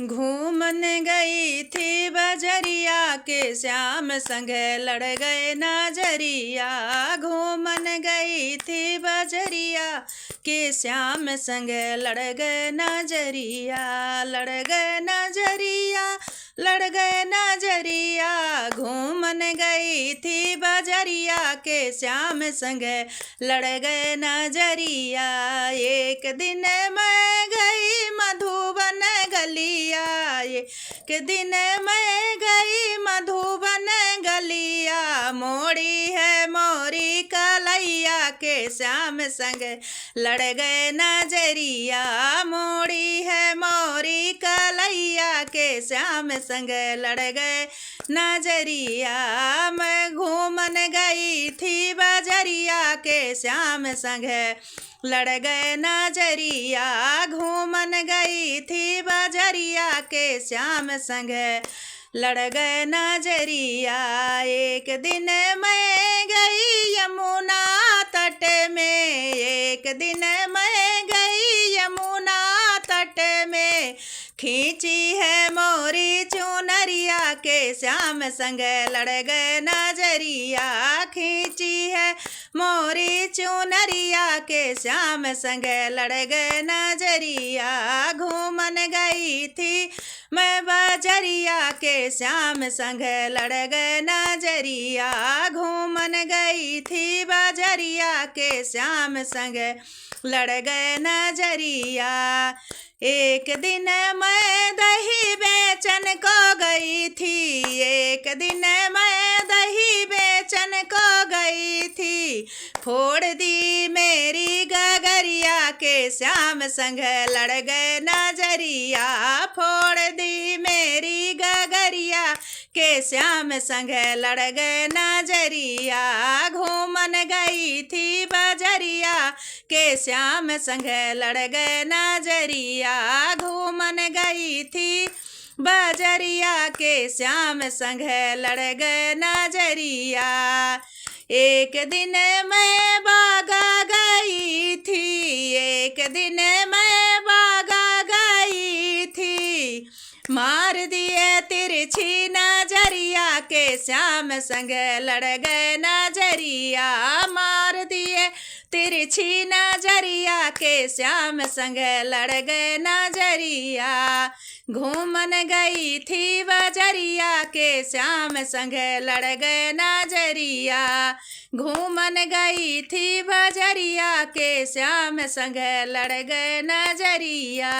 घूमन गई थी बजरिया के श्याम संग लड़ गए नजरिया। घूमन गई थी बजरिया के श्याम संग लड़ गए नजरिया। लड़ गए नजरिया, लड़ गए नजरिया। घूमन गई थी बजरिया के श्याम संग लड़ गए नजरिया। एक दिन मैं गई मधुबन गलिया, एक दिन मैं गई मधुबन गलिया। मोड़ी है मोरी कलैया के श्याम संग लड़ गए नजरिया। मोड़ी है मोरी कलैया के श्याम संग लड़ गए नजरिया। मैं घूमन गई थी बजरिया के श्याम संग लड़ गए नजरिया। घूमन गई थी बजरिया के श्याम संग लड़ गए नजरिया। एक दिन मैं गई यमुना तट में, एक दिन मैं गई यमुना तट में। खींची है मोरी चुनरिया के श्याम संग लड़ गए नजरिया। खींची है मोरी चुनरिया के श्याम संग लड़ गए नजरिया। घूमन गई थी मैं बजरिया के श्याम संग लड़ गए नजरिया। घूमन गई थी बजरिया के श्याम संग लड़ गए नजरिया। एक दिन मैं दही बेचन को गई थी, एक दिन मैं दही बेचन को गई थी। फोड़ दी मेरी गगरिया के श्याम संग लड़ गए नजरिया। फोड़ दी मेरी गगरिया के श्याम संग लड़ गए नजरिया। घूमन गई थी बजरिया के श्याम संग लड़ गए नजरिया। घूमन गई थी बजरिया के श्याम संग लड़ गए नजरिया। एक दिन मैं बागा गई थी, एक दिन मैं बागा गई थी। मार दिए तिरछी नजरिया के श्याम संग लड़ गए नजरिया। मार दिए तिरछी नजरिया के श्याम संग लड़ गए नजरिया। घूमन गई थी बजरिया के श्याम संग लड़ गए नजरिया। घूमन गई थी बजरिया के श्याम संग लड़ गए नजरिया।